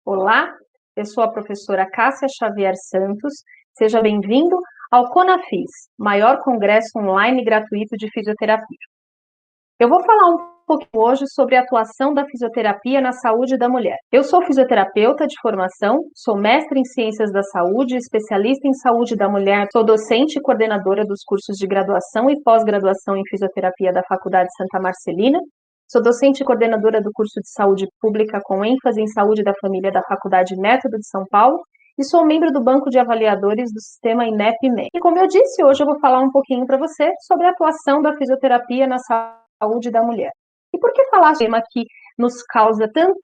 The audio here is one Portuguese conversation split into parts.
Olá, eu sou a professora Cássia Xavier Santos. Seja bem-vindo ao CONAFIS, maior congresso online gratuito de fisioterapia. Eu vou falar um pouquinho hoje sobre a atuação da fisioterapia na saúde da mulher. Eu sou fisioterapeuta de formação, sou mestre em ciências da saúde, especialista em saúde da mulher, sou docente e coordenadora dos cursos de graduação e pós-graduação em fisioterapia da Faculdade Santa Marcelina. Sou docente e coordenadora do curso de saúde pública com ênfase em saúde da família da Faculdade Método de São Paulo e sou membro do banco de avaliadores do sistema INEP-MEI. E como eu disse, hoje eu vou falar um pouquinho para você sobre a atuação da fisioterapia na saúde da mulher. E por que falar sobre um tema que nos causa tão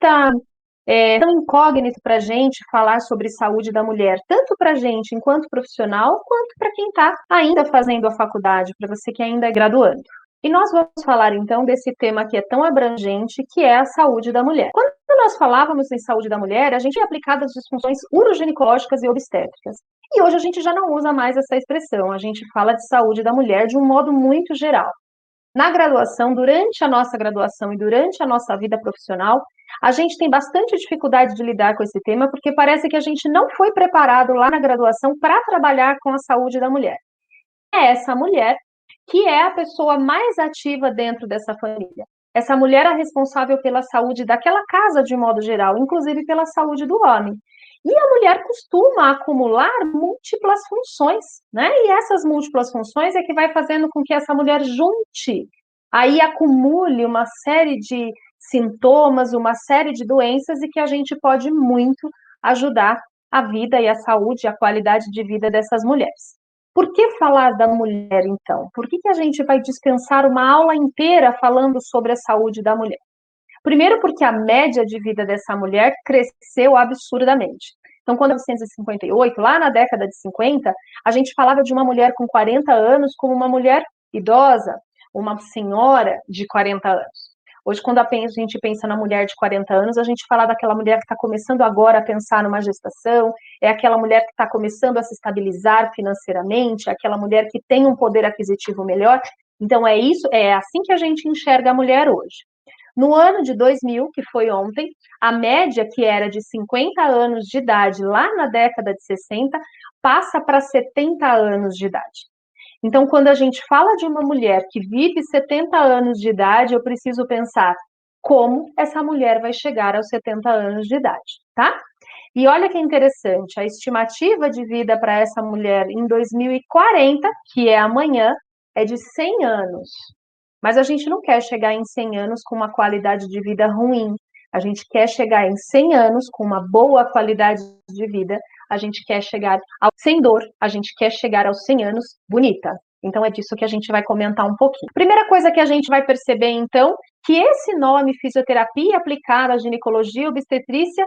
incógnito para a gente falar sobre saúde da mulher, tanto para a gente enquanto profissional, quanto para quem está ainda fazendo a faculdade, para você que ainda é graduando. E nós vamos falar então desse tema que é tão abrangente, que é a saúde da mulher. Quando nós falávamos em saúde da mulher, a gente ia aplicar as disfunções uroginecológicas e obstétricas. E hoje a gente já não usa mais essa expressão, a gente fala de saúde da mulher de um modo muito geral. Na graduação, durante a nossa graduação e durante a nossa vida profissional, a gente tem bastante dificuldade de lidar com esse tema, porque parece que a gente não foi preparado lá na graduação para trabalhar com a saúde da mulher. É essa mulher que é a pessoa mais ativa dentro dessa família. Essa mulher é responsável pela saúde daquela casa de modo geral, inclusive pela saúde do homem. E a mulher costuma acumular múltiplas funções, né? E essas múltiplas funções é que vai fazendo com que essa mulher junte, aí acumule uma série de sintomas, uma série de doenças e que a gente pode muito ajudar a vida e a saúde, a qualidade de vida dessas mulheres. Por que falar da mulher, então? Por que a gente vai dispensar uma aula inteira falando sobre a saúde da mulher? Primeiro, porque a média de vida dessa mulher cresceu absurdamente. Então, quando em 1958, lá na década de 50, a gente falava de uma mulher com 40 anos como uma mulher idosa, uma senhora de 40 anos. Hoje, quando a gente pensa na mulher de 40 anos, a gente fala daquela mulher que está começando agora a pensar numa gestação, é aquela mulher que está começando a se estabilizar financeiramente, é aquela mulher que tem um poder aquisitivo melhor. Então, é assim que a gente enxerga a mulher hoje. No ano de 2000, que foi ontem, a média, que era de 50 anos de idade lá na década de 60, passa para 70 anos de idade. Então, quando a gente fala de uma mulher que vive 70 anos de idade, eu preciso pensar como essa mulher vai chegar aos 70 anos de idade, tá? E olha que interessante, a estimativa de vida para essa mulher em 2040, que é amanhã, é de 100 anos. Mas a gente não quer chegar em 100 anos com uma qualidade de vida ruim. A gente quer chegar em 100 anos com uma boa qualidade de vida. A gente quer chegar sem dor. A gente quer chegar aos 100 anos bonita. Então é disso que a gente vai comentar um pouquinho. Primeira coisa que a gente vai perceber, então, que esse nome fisioterapia aplicada à ginecologia e obstetrícia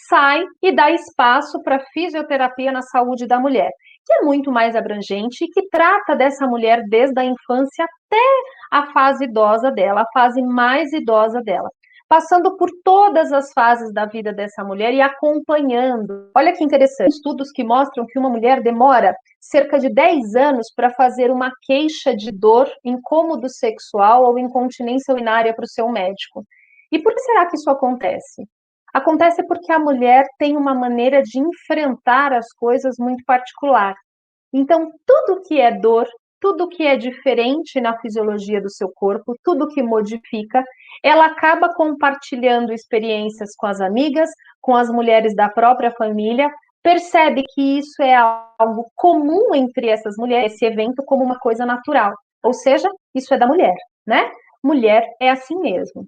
sai e dá espaço para fisioterapia na saúde da mulher, que é muito mais abrangente e que trata dessa mulher desde a infância até a fase idosa dela, a fase mais idosa dela, passando por todas as fases da vida dessa mulher e acompanhando. Olha que interessante, estudos que mostram que uma mulher demora cerca de 10 anos para fazer uma queixa de dor, incômodo sexual ou incontinência urinária para o seu médico. E por que será que isso acontece? Acontece porque a mulher tem uma maneira de enfrentar as coisas muito particular. Então, tudo que é dor, tudo que é diferente na fisiologia do seu corpo, tudo que modifica, ela acaba compartilhando experiências com as amigas, com as mulheres da própria família, percebe que isso é algo comum entre essas mulheres, esse evento como uma coisa natural. Ou seja, isso é da mulher, né? Mulher é assim mesmo.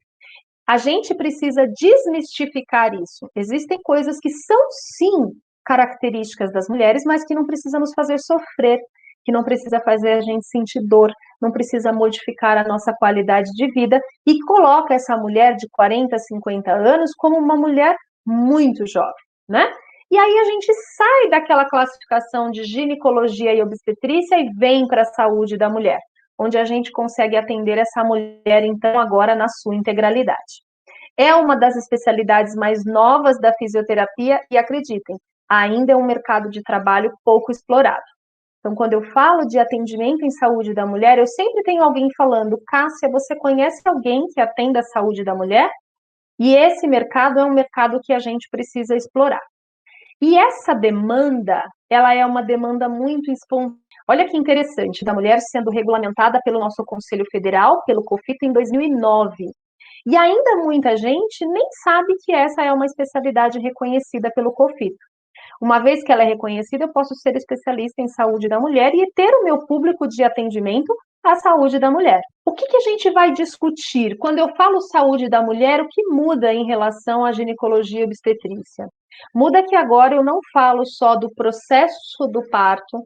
A gente precisa desmistificar isso. Existem coisas que são, sim, características das mulheres, mas que não precisa nos fazer sofrer, que não precisa fazer a gente sentir dor, não precisa modificar a nossa qualidade de vida e coloca essa mulher de 40, 50 anos como uma mulher muito jovem, né? E aí a gente sai daquela classificação de ginecologia e obstetrícia e vem para a saúde da mulher, onde a gente consegue atender essa mulher, então, agora na sua integralidade. É uma das especialidades mais novas da fisioterapia e, acreditem, ainda é um mercado de trabalho pouco explorado. Então, quando eu falo de atendimento em saúde da mulher, eu sempre tenho alguém falando: Cássia, você conhece alguém que atenda a saúde da mulher? E esse mercado é um mercado que a gente precisa explorar. E essa demanda, ela é uma demanda muito espontânea. Olha que interessante, da mulher sendo regulamentada pelo nosso Conselho Federal, pelo COFITO, em 2009. E ainda muita gente nem sabe que essa é uma especialidade reconhecida pelo COFITO. Uma vez que ela é reconhecida, eu posso ser especialista em saúde da mulher e ter o meu público de atendimento à saúde da mulher. O que a gente vai discutir? Quando eu falo saúde da mulher, o que muda em relação à ginecologia e obstetrícia? Muda que agora eu não falo só do processo do parto,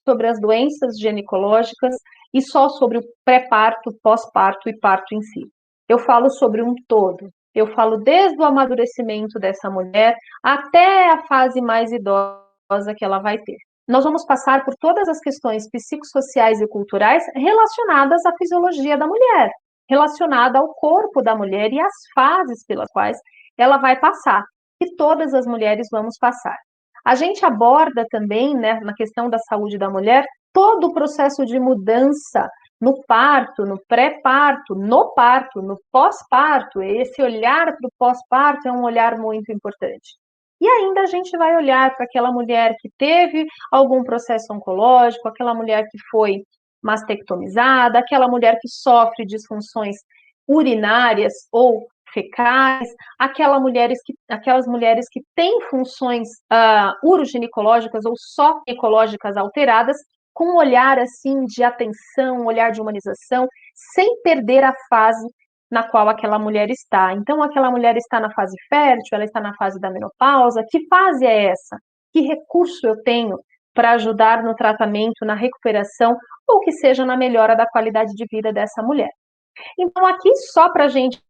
sobre as doenças ginecológicas e só sobre o pré-parto, pós-parto e parto em si. Eu falo sobre um todo. Eu falo desde o amadurecimento dessa mulher até a fase mais idosa que ela vai ter. Nós vamos passar por todas as questões psicossociais e culturais relacionadas à fisiologia da mulher, relacionada ao corpo da mulher e às fases pelas quais ela vai passar, e todas as mulheres vamos passar. A gente aborda também, né, na questão da saúde da mulher, todo o processo de mudança no parto, no pré-parto, no parto, no pós-parto. Esse olhar para o pós-parto é um olhar muito importante. E ainda a gente vai olhar para aquela mulher que teve algum processo oncológico, aquela mulher que foi mastectomizada, aquela mulher que sofre disfunções urinárias ou fecais, aquelas mulheres que têm funções uroginecológicas ou só ginecológicas alteradas, com um olhar assim de atenção, um olhar de humanização, sem perder a fase na qual aquela mulher está. Então, aquela mulher está na fase fértil, ela está na fase da menopausa. Que fase é essa? Que recurso eu tenho para ajudar no tratamento, na recuperação, ou que seja na melhora da qualidade de vida dessa mulher? Então, aqui, só para a gente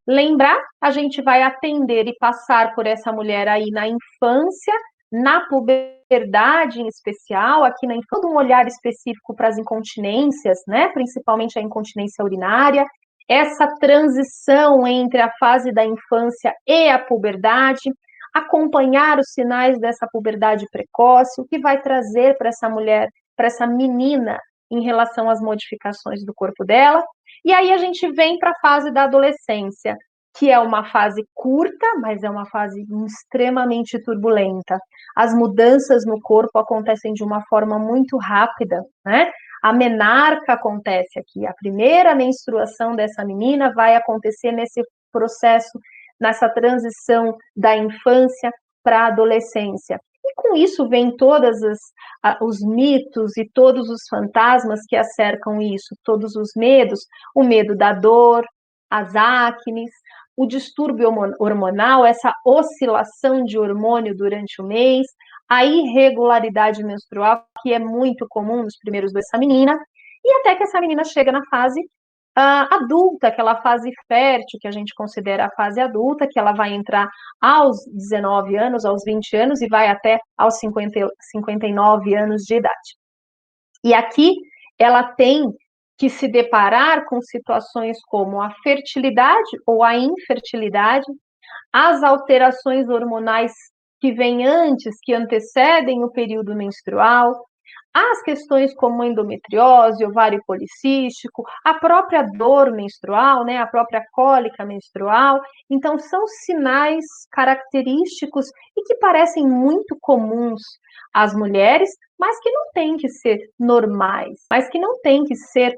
lembrar, a gente vai atender e passar por essa mulher aí na infância, na puberdade em especial, aqui na infância, um olhar específico para as incontinências, né? Principalmente a incontinência urinária, essa transição entre a fase da infância e a puberdade, acompanhar os sinais dessa puberdade precoce, o que vai trazer para essa mulher, para essa menina, em relação às modificações do corpo dela. E aí a gente vem para a fase da adolescência, que é uma fase curta, mas é uma fase extremamente turbulenta. As mudanças no corpo acontecem de uma forma muito rápida, né? A menarca acontece aqui, a primeira menstruação dessa menina vai acontecer nesse processo, nessa transição da infância para a adolescência. E com isso vem todos os mitos e todos os fantasmas que acercam isso, todos os medos, o medo da dor, as acnes, o distúrbio hormonal, essa oscilação de hormônio durante o mês, a irregularidade menstrual, que é muito comum nos primeiros dessa menina, e até que essa menina chega na fase adulta, aquela fase fértil, que a gente considera a fase adulta, que ela vai entrar aos 19 anos, aos 20 anos e vai até aos 59 anos de idade. E aqui ela tem que se deparar com situações como a fertilidade ou a infertilidade, as alterações hormonais que vêm antes, que antecedem o período menstrual, as questões como endometriose, ovário policístico, a própria dor menstrual, né, a própria cólica menstrual. Então, são sinais característicos e que parecem muito comuns às mulheres, mas que não têm que ser normais, mas que não têm que ser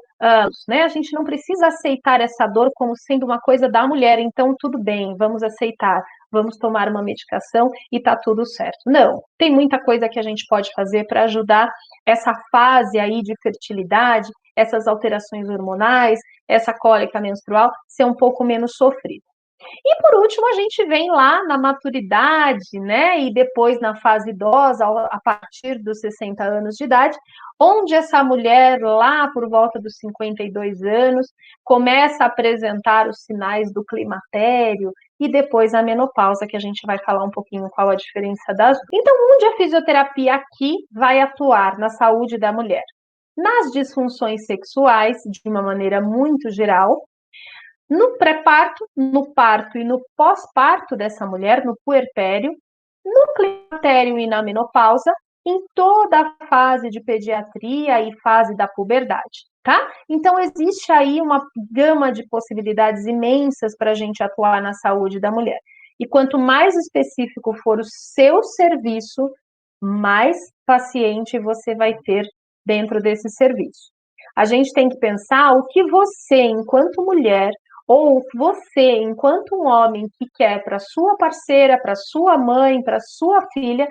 né? A gente não precisa aceitar essa dor como sendo uma coisa da mulher, então tudo bem, vamos aceitar, vamos tomar uma medicação e tá tudo certo. Não, tem muita coisa que a gente pode fazer para ajudar essa fase aí de fertilidade, essas alterações hormonais, essa cólica menstrual ser um pouco menos sofrida. E por último, a gente vem lá na maturidade, né? E depois na fase idosa, a partir dos 60 anos de idade, onde essa mulher, lá por volta dos 52 anos, começa a apresentar os sinais do climatério e depois a menopausa, que a gente vai falar um pouquinho qual a diferença das duas. Então, onde a fisioterapia aqui vai atuar na saúde da mulher? Nas disfunções sexuais, de uma maneira muito geral, no pré-parto, no parto e no pós-parto dessa mulher, no puerpério, no climatério e na menopausa, em toda a fase de pediatria e fase da puberdade. tá? Então, existe aí uma gama de possibilidades imensas para a gente atuar na saúde da mulher. E quanto mais específico for o seu serviço, mais paciente você vai ter dentro desse serviço. A gente tem que pensar o que você, enquanto mulher, ou você, enquanto um homem que quer para sua parceira, para sua mãe, para sua filha,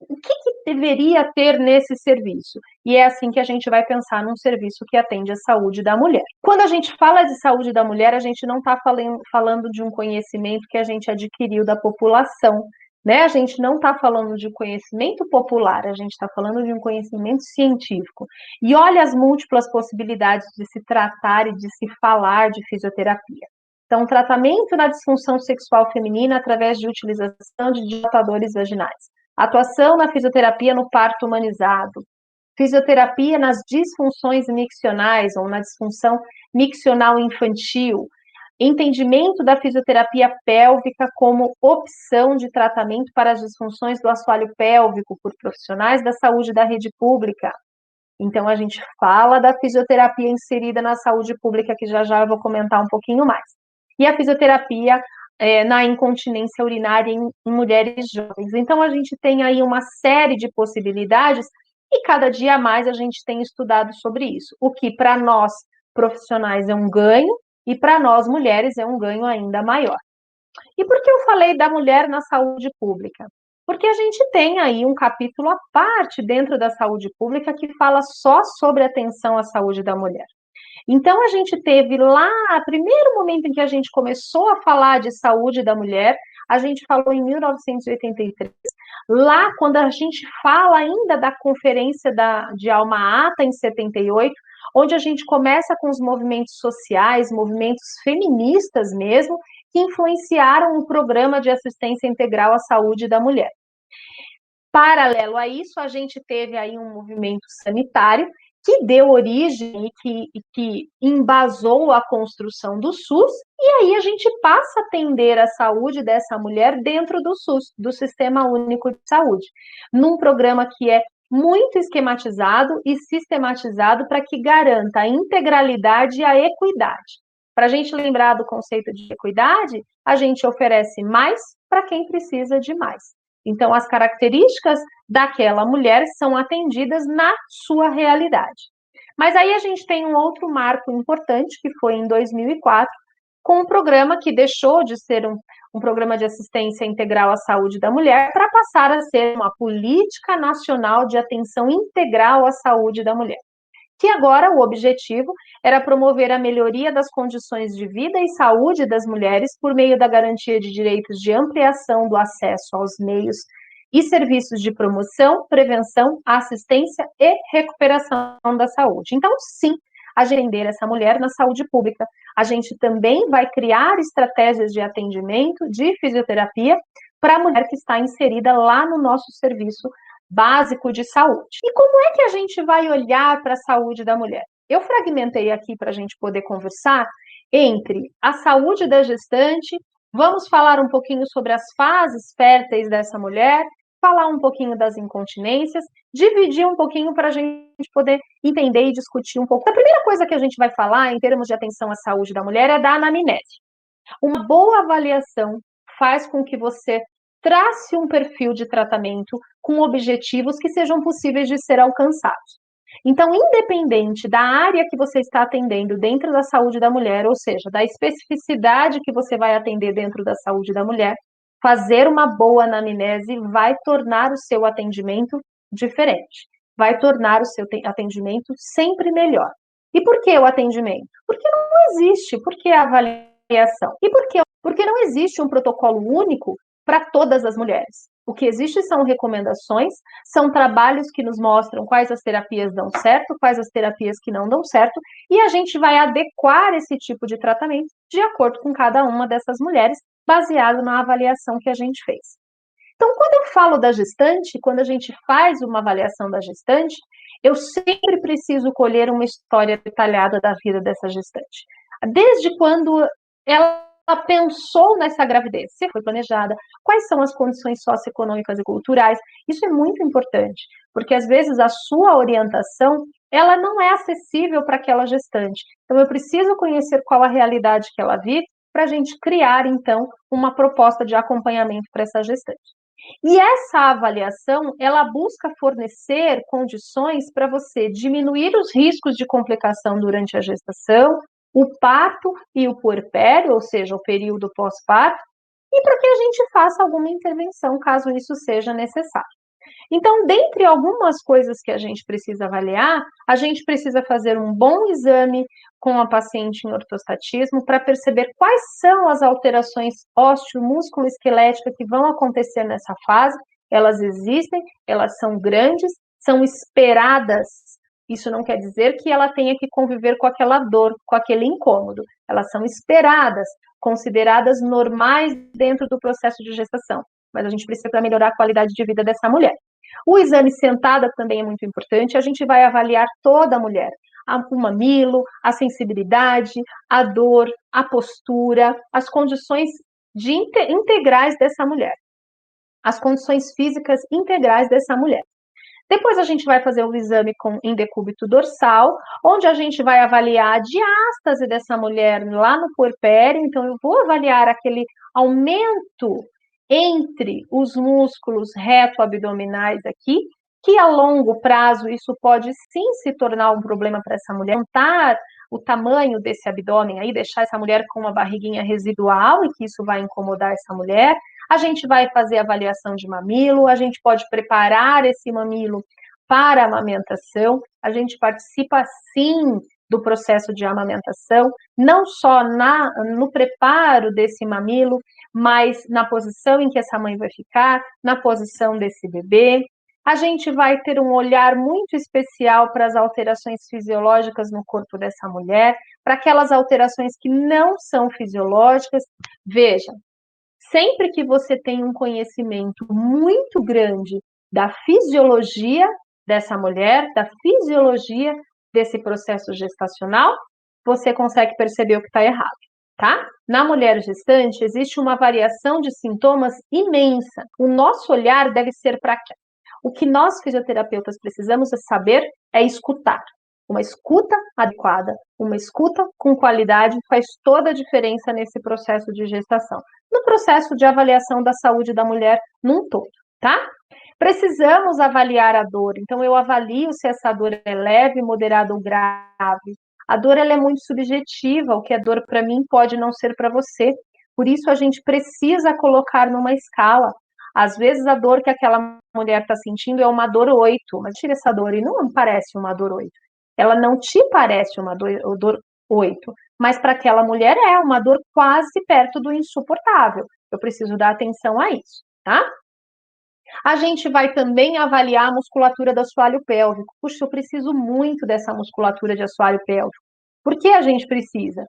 o que deveria ter nesse serviço? E é assim que a gente vai pensar num serviço que atende a saúde da mulher. Quando a gente fala de saúde da mulher, a gente não está falando de um conhecimento que a gente adquiriu da população, né? A gente não está falando de conhecimento popular, a gente está falando de um conhecimento científico. E olha as múltiplas possibilidades de se tratar e de se falar de fisioterapia. Então, tratamento da disfunção sexual feminina através de utilização de dilatadores vaginais. Atuação na fisioterapia no parto humanizado. Fisioterapia nas disfunções miccionais ou na disfunção miccional infantil. Entendimento da fisioterapia pélvica como opção de tratamento para as disfunções do assoalho pélvico por profissionais da saúde da rede pública. Então, a gente fala da fisioterapia inserida na saúde pública, que já eu vou comentar um pouquinho mais. E a fisioterapia na incontinência urinária em mulheres jovens. Então, a gente tem aí uma série de possibilidades e cada dia mais a gente tem estudado sobre isso. O que para nós profissionais é um ganho e para nós mulheres é um ganho ainda maior. E por que eu falei da mulher na saúde pública? Porque a gente tem aí um capítulo à parte dentro da saúde pública que fala só sobre atenção à saúde da mulher. Então, a gente teve lá, primeiro momento em que a gente começou a falar de saúde da mulher, a gente falou em 1983, lá quando a gente fala ainda da conferência de Alma Ata, em 78, onde a gente começa com os movimentos sociais, movimentos feministas mesmo, que influenciaram o programa de assistência integral à saúde da mulher. Paralelo a isso, a gente teve aí um movimento sanitário que deu origem e que embasou a construção do SUS, e aí a gente passa a atender a saúde dessa mulher dentro do SUS, do Sistema Único de Saúde, num programa que é muito esquematizado e sistematizado para que garanta a integralidade e a equidade. Para a gente lembrar do conceito de equidade, a gente oferece mais para quem precisa de mais. Então, as características daquela mulher são atendidas na sua realidade. Mas aí a gente tem um outro marco importante, que foi em 2004, com um programa que deixou de ser um programa de assistência integral à saúde da mulher para passar a ser uma política nacional de atenção integral à saúde da mulher. Que agora o objetivo era promover a melhoria das condições de vida e saúde das mulheres por meio da garantia de direitos de ampliação do acesso aos meios e serviços de promoção, prevenção, assistência e recuperação da saúde. Então, sim, atender essa mulher na saúde pública. A gente também vai criar estratégias de atendimento de fisioterapia para a mulher que está inserida lá no nosso serviço básico de saúde. E como é que a gente vai olhar para a saúde da mulher? Eu fragmentei aqui para a gente poder conversar entre a saúde da gestante, vamos falar um pouquinho sobre as fases férteis dessa mulher, falar um pouquinho das incontinências, dividir um pouquinho para a gente poder entender e discutir um pouco. A primeira coisa que a gente vai falar em termos de atenção à saúde da mulher é da anamnese. Uma boa avaliação faz com que você trace um perfil de tratamento com objetivos que sejam possíveis de ser alcançados. Então, independente da área que você está atendendo dentro da saúde da mulher, ou seja, da especificidade que você vai atender dentro da saúde da mulher, fazer uma boa anamnese vai tornar o seu atendimento diferente, vai tornar o seu atendimento sempre melhor. E por que o atendimento? Porque não existe, porque a avaliação. E por quê? Porque não existe um protocolo único para todas as mulheres. O que existe são recomendações, são trabalhos que nos mostram quais as terapias dão certo, quais as terapias que não dão certo, e a gente vai adequar esse tipo de tratamento de acordo com cada uma dessas mulheres, baseado na avaliação que a gente fez. Então, quando eu falo da gestante, quando a gente faz uma avaliação da gestante, eu sempre preciso colher uma história detalhada da vida dessa gestante. Desde quando ela pensou nessa gravidez, se foi planejada, quais são as condições socioeconômicas e culturais. Isso é muito importante, porque às vezes a sua orientação ela não é acessível para aquela gestante. Então, eu preciso conhecer qual a realidade que ela vive para a gente criar, então, uma proposta de acompanhamento para essa gestante. E essa avaliação, ela busca fornecer condições para você diminuir os riscos de complicação durante a gestação, o parto e o puerpério, ou seja, o período pós-parto, e para que a gente faça alguma intervenção, caso isso seja necessário. Então, dentre algumas coisas que a gente precisa avaliar, a gente precisa fazer um bom exame com a paciente em ortostatismo para perceber quais são as alterações ósseo-músculo-esqueléticas que vão acontecer nessa fase. Elas existem, elas são grandes, são esperadas. Isso não quer dizer que ela tenha que conviver com aquela dor, com aquele incômodo. Elas são esperadas, consideradas normais dentro do processo de gestação. Mas a gente precisa para melhorar a qualidade de vida dessa mulher. O exame sentada também é muito importante, a gente vai avaliar toda a mulher, o mamilo, a sensibilidade, a dor, a postura, as condições integrais dessa mulher, as condições físicas integrais dessa mulher. Depois a gente vai fazer o exame em decúbito dorsal, onde a gente vai avaliar a diástase dessa mulher lá no puerpério, então eu vou avaliar aquele aumento entre os músculos reto-abdominais aqui, que a longo prazo isso pode sim se tornar um problema para essa mulher, aumentar o tamanho desse abdômen aí, deixar essa mulher com uma barriguinha residual e que isso vai incomodar essa mulher. A gente vai fazer avaliação de mamilo, a gente pode preparar esse mamilo para a amamentação, a gente participa sim do processo de amamentação, não só no preparo desse mamilo, mas na posição em que essa mãe vai ficar, na posição desse bebê. A gente vai ter um olhar muito especial para as alterações fisiológicas no corpo dessa mulher, para aquelas alterações que não são fisiológicas. Veja, sempre que você tem um conhecimento muito grande da fisiologia dessa mulher, da fisiologia desse processo gestacional, você consegue perceber o que está errado, tá? Na mulher gestante, existe uma variação de sintomas imensa. O nosso olhar deve ser para cá. O que nós fisioterapeutas precisamos saber é escutar. Uma escuta adequada, uma escuta com qualidade faz toda a diferença nesse processo de gestação, no processo de avaliação da saúde da mulher num todo, tá? Precisamos avaliar a dor, então eu avalio se essa dor é leve, moderada ou grave. A dor ela é muito subjetiva, o que é dor para mim pode não ser para você. Por isso a gente precisa colocar numa escala. Às vezes a dor que aquela mulher está sentindo é uma dor 8, mas tira essa dor e não parece uma dor 8. Ela não te parece uma dor 8, mas para aquela mulher é uma dor quase perto do insuportável. Eu preciso dar atenção a isso, tá? A gente vai também avaliar a musculatura do assoalho pélvico. Puxa, eu preciso muito dessa musculatura de assoalho pélvico. Por que a gente precisa?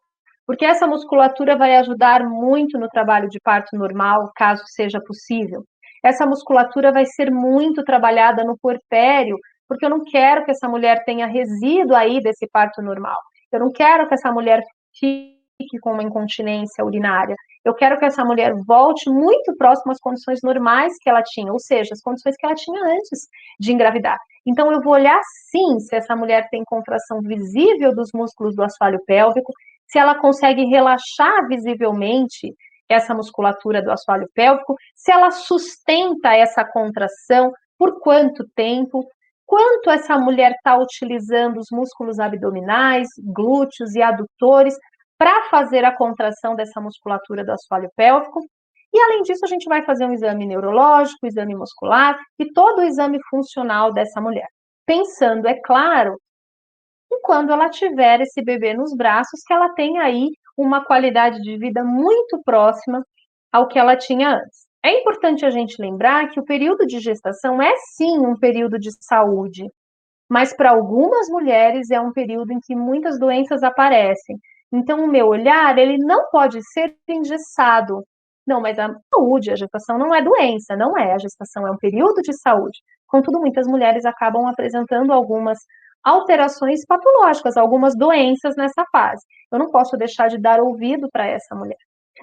Porque essa musculatura vai ajudar muito no trabalho de parto normal, caso seja possível. Essa musculatura vai ser muito trabalhada no puerpério, porque eu não quero que essa mulher tenha resíduo aí desse parto normal. Eu não quero que essa mulher fique com uma incontinência urinária. Eu quero que essa mulher volte muito próximo às condições normais que ela tinha, ou seja, as condições que ela tinha antes de engravidar. Então, eu vou olhar sim se essa mulher tem contração visível dos músculos do assoalho pélvico, se ela consegue relaxar visivelmente essa musculatura do assoalho pélvico, se ela sustenta essa contração, por quanto tempo, quanto essa mulher está utilizando os músculos abdominais, glúteos e adutores para fazer a contração dessa musculatura do assoalho pélvico. E, além disso, a gente vai fazer um exame neurológico, exame muscular e todo o exame funcional dessa mulher. Pensando, é claro, em quando ela tiver esse bebê nos braços, que ela tenha aí uma qualidade de vida muito próxima ao que ela tinha antes. É importante a gente lembrar que o período de gestação é sim um período de saúde, mas para algumas mulheres é um período em que muitas doenças aparecem. Então, o meu olhar, ele não pode ser engessado. Não, mas a saúde, a gestação não é doença, não é. A gestação é um período de saúde. Contudo, muitas mulheres acabam apresentando algumas alterações patológicas, algumas doenças nessa fase. Eu não posso deixar de dar ouvido para essa mulher.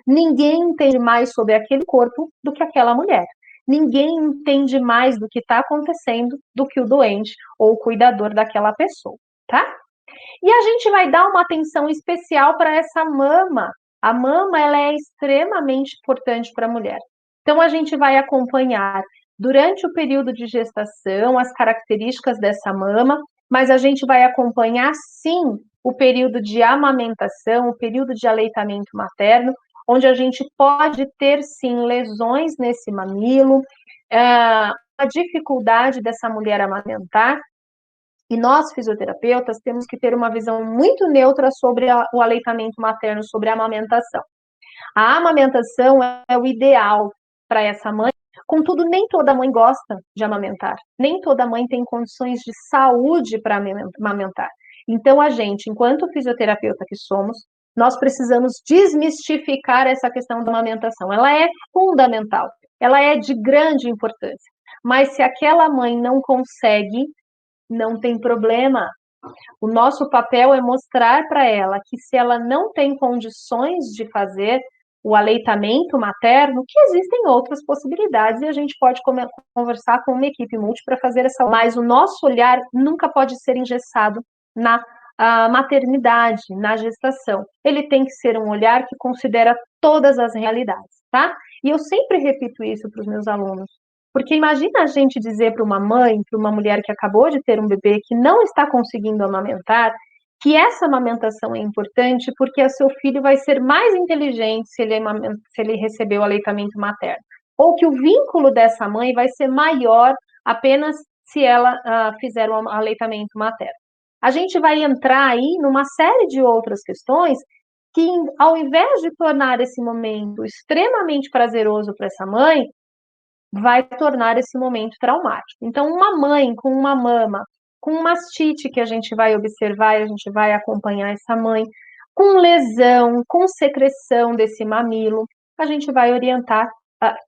Ninguém entende mais sobre aquele corpo do que aquela mulher. Ninguém entende mais do que está acontecendo do que o doente ou o cuidador daquela pessoa. tá? E a gente vai dar uma atenção especial para essa mama. A mama, ela é extremamente importante para a mulher. Então, a gente vai acompanhar durante o período de gestação as características dessa mama, mas a gente vai acompanhar, sim, o período de amamentação, o período de aleitamento materno, onde a gente pode ter, sim, lesões nesse mamilo, a dificuldade dessa mulher amamentar, e nós, fisioterapeutas, temos que ter uma visão muito neutra sobre o aleitamento materno, sobre a amamentação. A amamentação é o ideal para essa mãe, contudo, nem toda mãe gosta de amamentar, nem toda mãe tem condições de saúde para amamentar. Então, a gente, enquanto fisioterapeuta que somos, nós precisamos desmistificar essa questão da amamentação. Ela é fundamental, ela é de grande importância. Mas se aquela mãe não consegue, não tem problema. O nosso papel é mostrar para ela que se ela não tem condições de fazer o aleitamento materno, que existem outras possibilidades e a gente pode conversar com uma equipe multi para fazer essa. Mas o nosso olhar nunca pode ser engessado na maternidade, na gestação. Ele tem que ser um olhar que considera todas as realidades, tá? E eu sempre repito isso para os meus alunos. Porque imagina a gente dizer para uma mãe, para uma mulher que acabou de ter um bebê, que não está conseguindo amamentar, que essa amamentação é importante porque o seu filho vai ser mais inteligente se ele receber o aleitamento materno. Ou que o vínculo dessa mãe vai ser maior apenas se ela fizer o aleitamento materno. A gente vai entrar aí numa série de outras questões que, ao invés de tornar esse momento extremamente prazeroso para essa mãe, vai tornar esse momento traumático. Então, uma mãe com uma mama, com mastite que a gente vai observar e a gente vai acompanhar essa mãe, com lesão, com secreção desse mamilo, a gente vai orientar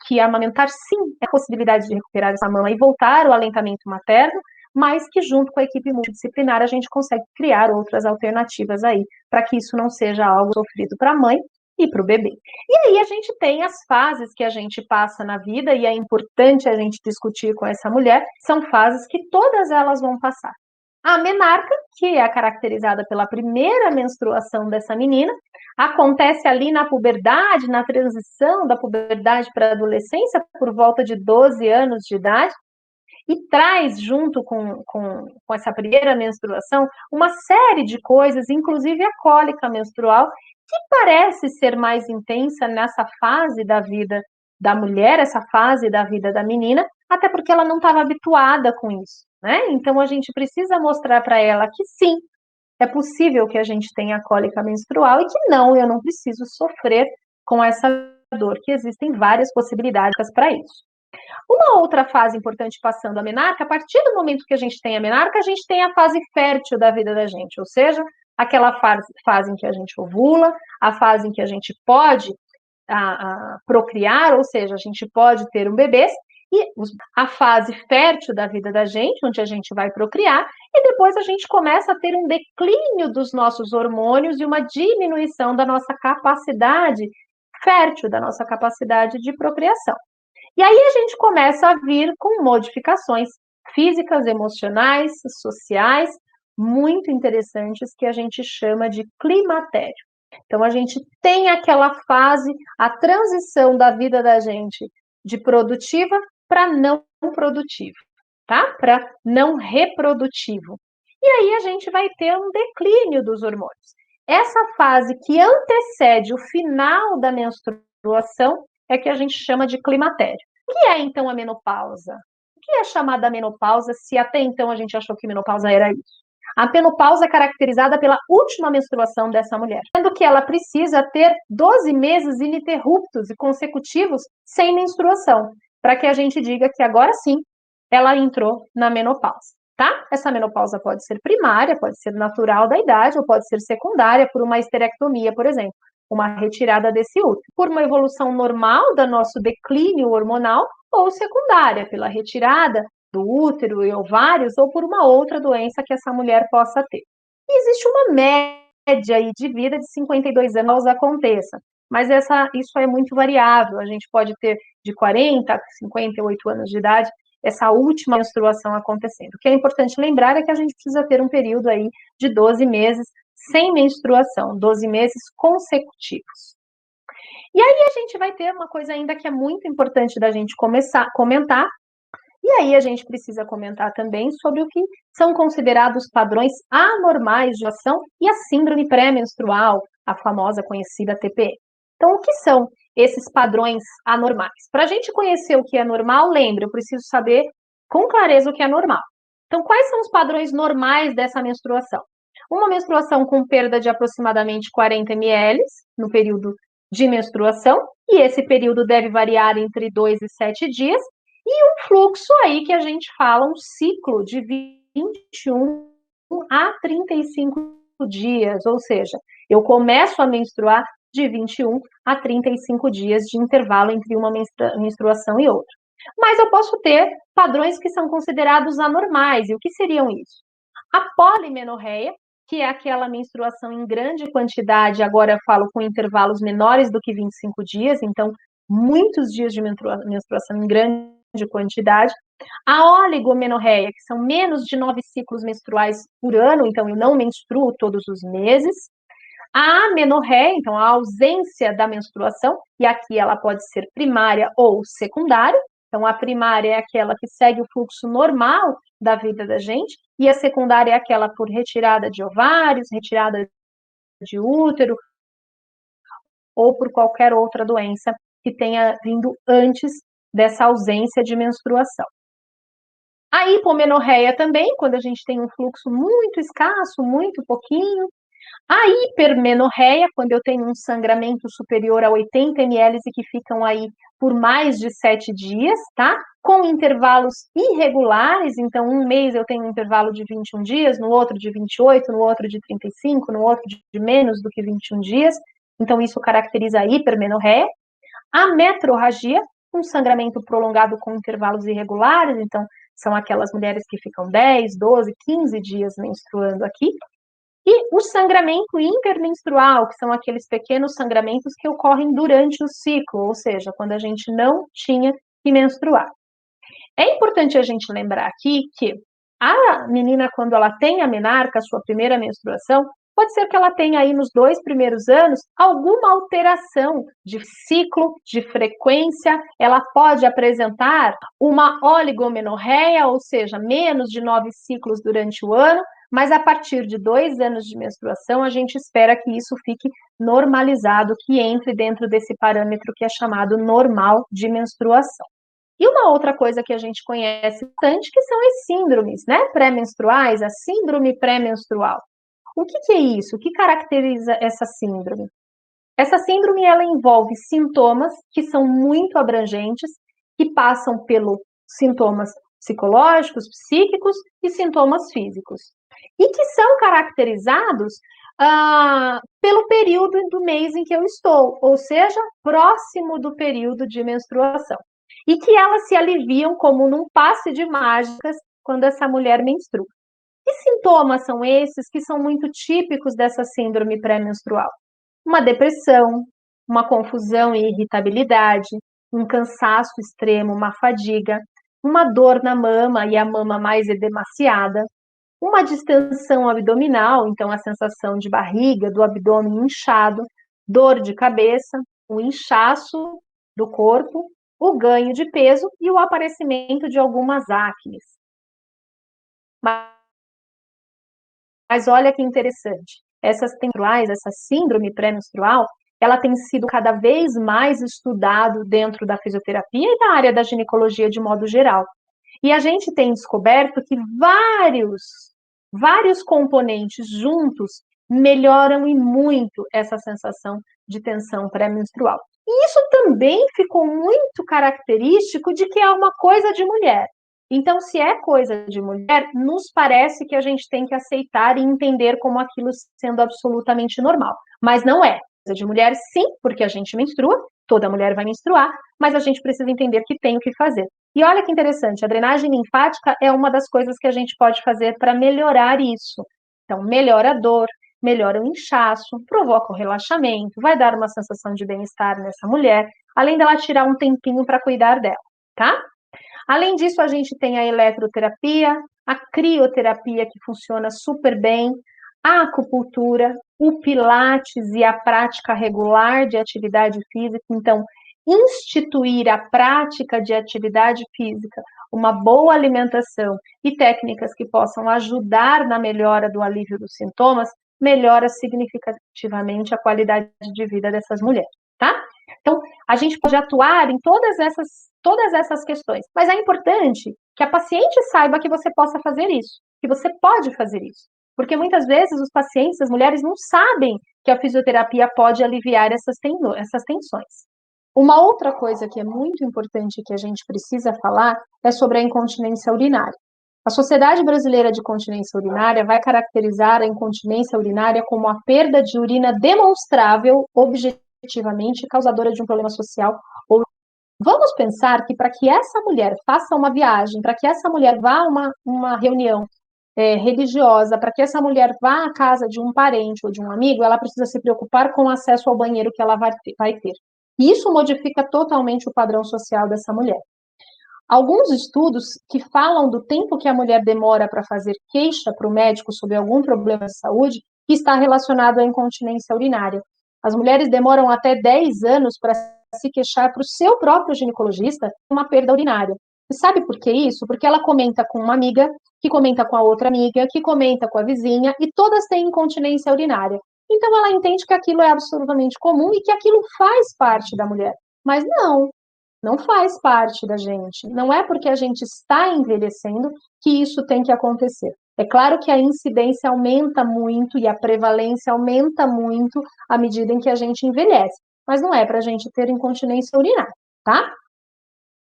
que amamentar sim é a possibilidade de recuperar essa mama e voltar ao aleitamento materno, mas que junto com a equipe multidisciplinar a gente consegue criar outras alternativas aí, para que isso não seja algo sofrido para a mãe e para o bebê. E aí a gente tem as fases que a gente passa na vida, e é importante a gente discutir com essa mulher, são fases que todas elas vão passar. A menarca, que é caracterizada pela primeira menstruação dessa menina, acontece ali na puberdade, na transição da puberdade para a adolescência, por volta de 12 anos de idade, e traz junto com essa primeira menstruação uma série de coisas, inclusive a cólica menstrual, que parece ser mais intensa nessa fase da vida da mulher, essa fase da vida da menina, até porque ela não estava habituada com isso, né? Então a gente precisa mostrar para ela que sim, é possível que a gente tenha cólica menstrual e que não, eu não preciso sofrer com essa dor, que existem várias possibilidades para isso. Uma outra fase importante passando a menarca, a partir do momento que a gente tem a menarca, a gente tem a fase fértil da vida da gente, ou seja, aquela fase em que a gente ovula, a fase em que a gente pode procriar, ou seja, a gente pode ter um bebê, e a fase fértil da vida da gente, onde a gente vai procriar, e depois a gente começa a ter um declínio dos nossos hormônios e uma diminuição da nossa capacidade fértil, da nossa capacidade de procriação. E aí a gente começa a vir com modificações físicas, emocionais, sociais, muito interessantes, que a gente chama de climatério. Então, a gente tem aquela fase, a transição da vida da gente de produtiva para não produtivo, tá? Para não reprodutivo. E aí a gente vai ter um declínio dos hormônios. Essa fase que antecede o final da menstruação é que a gente chama de climatério. O que é, então, a menopausa? O que é chamada menopausa, se até então a gente achou que menopausa era isso? A menopausa é caracterizada pela última menstruação dessa mulher, sendo que ela precisa ter 12 meses ininterruptos e consecutivos sem menstruação, para que a gente diga que agora sim ela entrou na menopausa, tá? Essa menopausa pode ser primária, pode ser natural da idade, ou pode ser secundária por uma esterectomia, por exemplo, uma retirada desse útero, por uma evolução normal do nosso declínio hormonal, ou secundária, pela retirada do útero e ovários, ou por uma outra doença que essa mulher possa ter. E existe uma média aí de vida de 52 anos aconteça, mas isso é muito variável, a gente pode ter de 40 a 58 anos de idade, essa última menstruação acontecendo. O que é importante lembrar é que a gente precisa ter um período aí de 12 meses sem menstruação, 12 meses consecutivos. E aí a gente vai ter uma coisa ainda que é muito importante da gente começar a comentar, e aí a gente precisa comentar também sobre o que são considerados padrões anormais de ação e a síndrome pré-menstrual, a famosa conhecida TPM. Então, o que são esses padrões anormais? Para a gente conhecer o que é normal, lembre, eu preciso saber com clareza o que é normal. Então, quais são os padrões normais dessa menstruação? Uma menstruação com perda de aproximadamente 40 ml no período de menstruação, e esse período deve variar entre 2 e 7 dias, e um fluxo aí que a gente fala, um ciclo de 21 a 35 dias, ou seja, eu começo a menstruar de 21 a 35 dias de intervalo entre uma menstruação e outra. Mas eu posso ter padrões que são considerados anormais, e o que seriam isso? A polimenorreia, que é aquela menstruação em grande quantidade, agora eu falo com intervalos menores do que 25 dias, então muitos dias de menstruação em grande quantidade. A oligomenorreia, que são menos de 9 ciclos menstruais por ano, então eu não menstruo todos os meses. A amenorreia, então a ausência da menstruação, e aqui ela pode ser primária ou secundária. Então, a primária é aquela que segue o fluxo normal da vida da gente, e a secundária é aquela por retirada de ovários, retirada de útero, ou por qualquer outra doença que tenha vindo antes dessa ausência de menstruação. A hipomenorreia também, quando a gente tem um fluxo muito escasso, muito pouquinho. A hipermenorreia, quando eu tenho um sangramento superior a 80 ml e que ficam aí por mais de 7 dias, tá? Com intervalos irregulares, então um mês eu tenho um intervalo de 21 dias, no outro de 28, no outro de 35, no outro de menos do que 21 dias, então isso caracteriza a hipermenorreia. A metrorragia, um sangramento prolongado com intervalos irregulares, então são aquelas mulheres que ficam 10, 12, 15 dias menstruando aqui. E o sangramento intermenstrual, que são aqueles pequenos sangramentos que ocorrem durante o ciclo, ou seja, quando a gente não tinha que menstruar. É importante a gente lembrar aqui que a menina, quando ela tem a menarca, a sua primeira menstruação, pode ser que ela tenha aí nos 2 primeiros anos alguma alteração de ciclo, de frequência, ela pode apresentar uma oligomenorreia, ou seja, menos de 9 ciclos durante o ano, mas a partir de 2 anos de menstruação, a gente espera que isso fique normalizado, que entre dentro desse parâmetro que é chamado normal de menstruação. E uma outra coisa que a gente conhece bastante, que são as síndromes, né, pré-menstruais, a síndrome pré-menstrual. O que é isso? O que caracteriza essa síndrome? Essa síndrome, ela envolve sintomas que são muito abrangentes, que passam pelos sintomas psicológicos, psíquicos e sintomas físicos. E que são caracterizados pelo período do mês em que eu estou, ou seja, próximo do período de menstruação. E que elas se aliviam como num passe de mágicas quando essa mulher menstrua. Que sintomas são esses que são muito típicos dessa síndrome pré-menstrual? Uma depressão, uma confusão e irritabilidade, um cansaço extremo, uma fadiga, uma dor na mama e a mama mais edemaciada, uma distensão abdominal, então a sensação de barriga, do abdômen inchado, dor de cabeça, o inchaço do corpo, o ganho de peso e o aparecimento de algumas acnes. Mas olha que interessante, essas menstruais, essa síndrome pré-menstrual, ela tem sido cada vez mais estudado dentro da fisioterapia e da área da ginecologia de modo geral. E a gente tem descoberto que vários componentes juntos melhoram e muito essa sensação de tensão pré-menstrual. E isso também ficou muito característico de que é uma coisa de mulher. Então, se é coisa de mulher, nos parece que a gente tem que aceitar e entender como aquilo sendo absolutamente normal. Mas não é. Coisa de mulher, sim, porque a gente menstrua, toda mulher vai menstruar, mas a gente precisa entender que tem o que fazer. E olha que interessante, a drenagem linfática é uma das coisas que a gente pode fazer para melhorar isso. Então, melhora a dor, melhora o inchaço, provoca o relaxamento, vai dar uma sensação de bem-estar nessa mulher, além dela tirar um tempinho para cuidar dela, tá? Além disso, a gente tem a eletroterapia, a crioterapia, que funciona super bem, a acupuntura, o pilates e a prática regular de atividade física. Então, instituir a prática de atividade física, uma boa alimentação e técnicas que possam ajudar na melhora do alívio dos sintomas, melhora significativamente a qualidade de vida dessas mulheres, tá? Então, a gente pode atuar em todas essas questões, mas é importante que a paciente saiba que você possa fazer isso, que você pode fazer isso, porque muitas vezes os pacientes, as mulheres, não sabem que a fisioterapia pode aliviar essas tensões. Uma outra coisa que é muito importante que a gente precisa falar é sobre a incontinência urinária. A Sociedade Brasileira de Continência Urinária vai caracterizar a incontinência urinária como a perda de urina demonstrável, objetivamente, causadora de um problema social. Ou vamos pensar que para que essa mulher faça uma viagem, para que essa mulher vá a uma reunião religiosa, para que essa mulher vá à casa de um parente ou de um amigo, ela precisa se preocupar com o acesso ao banheiro que ela vai ter. E isso modifica totalmente o padrão social dessa mulher. Alguns estudos que falam do tempo que a mulher demora para fazer queixa para o médico sobre algum problema de saúde está relacionado à incontinência urinária. As mulheres demoram até 10 anos para se queixar para o seu próprio ginecologista uma perda urinária. E sabe por que isso? Porque ela comenta com uma amiga, que comenta com a outra amiga, que comenta com a vizinha, e todas têm incontinência urinária. Então ela entende que aquilo é absolutamente comum e que aquilo faz parte da mulher. Mas não faz parte da gente. Não é porque a gente está envelhecendo que isso tem que acontecer. É claro que a incidência aumenta muito e a prevalência aumenta muito à medida em que a gente envelhece, mas não é para a gente ter incontinência urinária, tá?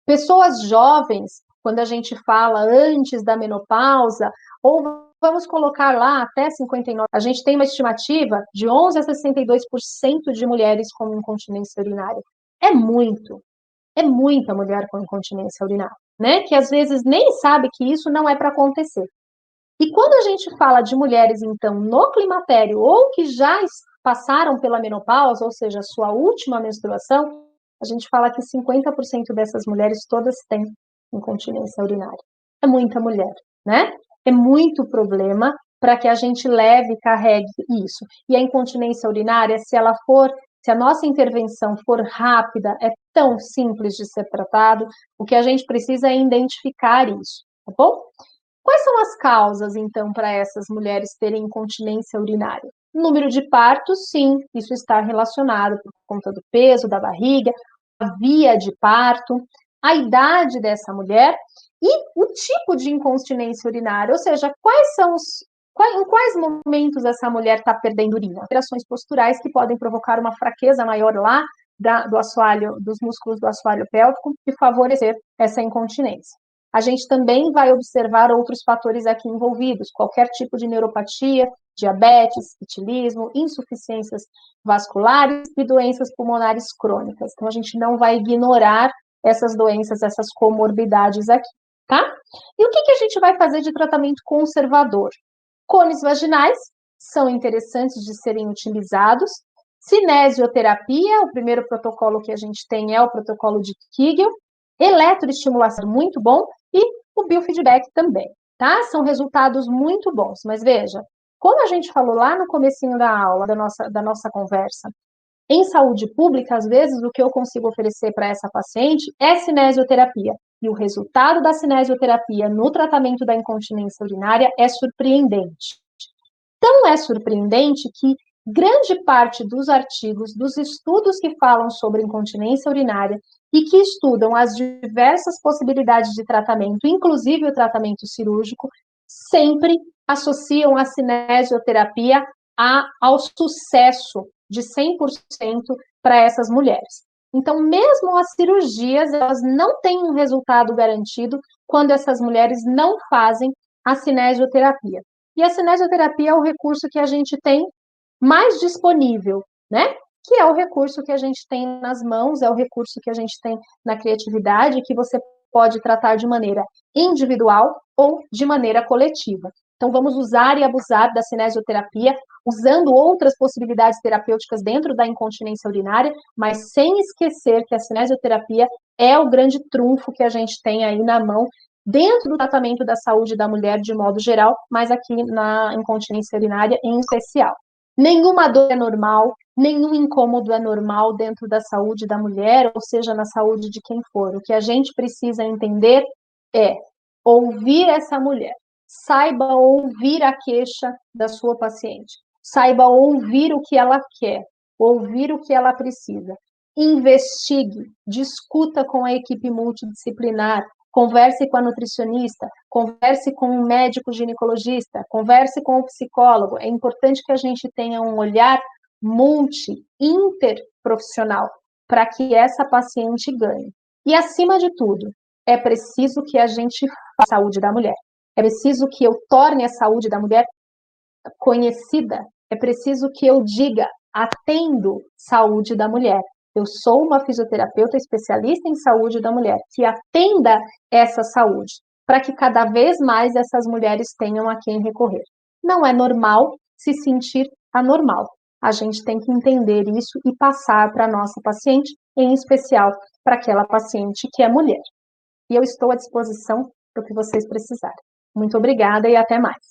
Pessoas jovens, quando a gente fala antes da menopausa, ou vamos colocar lá até 59, a gente tem uma estimativa de 11 a 62% de mulheres com incontinência urinária. É muita mulher com incontinência urinária, né? Que às vezes nem sabe que isso não é para acontecer. E quando a gente fala de mulheres, então, no climatério ou que já passaram pela menopausa, ou seja, sua última menstruação, a gente fala que 50% dessas mulheres todas têm incontinência urinária. É muita mulher, né? É muito problema para que a gente leve e carregue isso. E a incontinência urinária, se a nossa intervenção for rápida, é tão simples de ser tratado, o que a gente precisa é identificar isso, tá bom? Quais são as causas, então, para essas mulheres terem incontinência urinária? Número de partos, sim, isso está relacionado por conta do peso da barriga, a via de parto, a idade dessa mulher e o tipo de incontinência urinária, ou seja, em quais momentos essa mulher está perdendo urina? Alterações posturais que podem provocar uma fraqueza maior lá do assoalho, dos músculos do assoalho pélvico e favorecer essa incontinência. A gente também vai observar outros fatores aqui envolvidos, qualquer tipo de neuropatia, diabetes, etilismo, insuficiências vasculares e doenças pulmonares crônicas. Então, a gente não vai ignorar essas doenças, essas comorbidades aqui, tá? E o que a gente vai fazer de tratamento conservador? Cones vaginais são interessantes de serem utilizados. Cinesioterapia, o primeiro protocolo que a gente tem é o protocolo de Kegel. Eletroestimulação, muito bom. E o biofeedback também, tá? São resultados muito bons. Mas veja, como a gente falou lá no comecinho da aula, da nossa conversa, em saúde pública, às vezes, o que eu consigo oferecer para essa paciente é cinesioterapia. E o resultado da cinesioterapia no tratamento da incontinência urinária é surpreendente. Tão é surpreendente que grande parte dos artigos, dos estudos que falam sobre incontinência urinária e que estudam as diversas possibilidades de tratamento, inclusive o tratamento cirúrgico, sempre associam a cinesioterapia ao sucesso de 100% para essas mulheres. Então, mesmo as cirurgias, elas não têm um resultado garantido quando essas mulheres não fazem a cinesioterapia. E a cinesioterapia é o recurso que a gente tem mais disponível, né? Que é o recurso que a gente tem nas mãos, é o recurso que a gente tem na criatividade, que você pode tratar de maneira individual ou de maneira coletiva. Então, vamos usar e abusar da cinesioterapia, usando outras possibilidades terapêuticas dentro da incontinência urinária, mas sem esquecer que a cinesioterapia é o grande trunfo que a gente tem aí na mão dentro do tratamento da saúde da mulher de modo geral, mas aqui na incontinência urinária em especial. Nenhuma dor é normal, nenhum incômodo é normal dentro da saúde da mulher, ou seja, na saúde de quem for. O que a gente precisa entender é ouvir essa mulher, saiba ouvir a queixa da sua paciente, saiba ouvir o que ela quer, ouvir o que ela precisa, investigue, discuta com a equipe multidisciplinar, converse com a nutricionista, converse com o médico ginecologista, converse com o psicólogo. É importante que a gente tenha um olhar interprofissional para que essa paciente ganhe. E, acima de tudo, é preciso que a gente faça a saúde da mulher. É preciso que eu torne a saúde da mulher conhecida. É preciso que eu diga, atendo saúde da mulher. Eu sou uma fisioterapeuta especialista em saúde da mulher, que atenda essa saúde, para que cada vez mais essas mulheres tenham a quem recorrer. Não é normal se sentir anormal. A gente tem que entender isso e passar para a nossa paciente, em especial para aquela paciente que é mulher. E eu estou à disposição para o que vocês precisarem. Muito obrigada e até mais.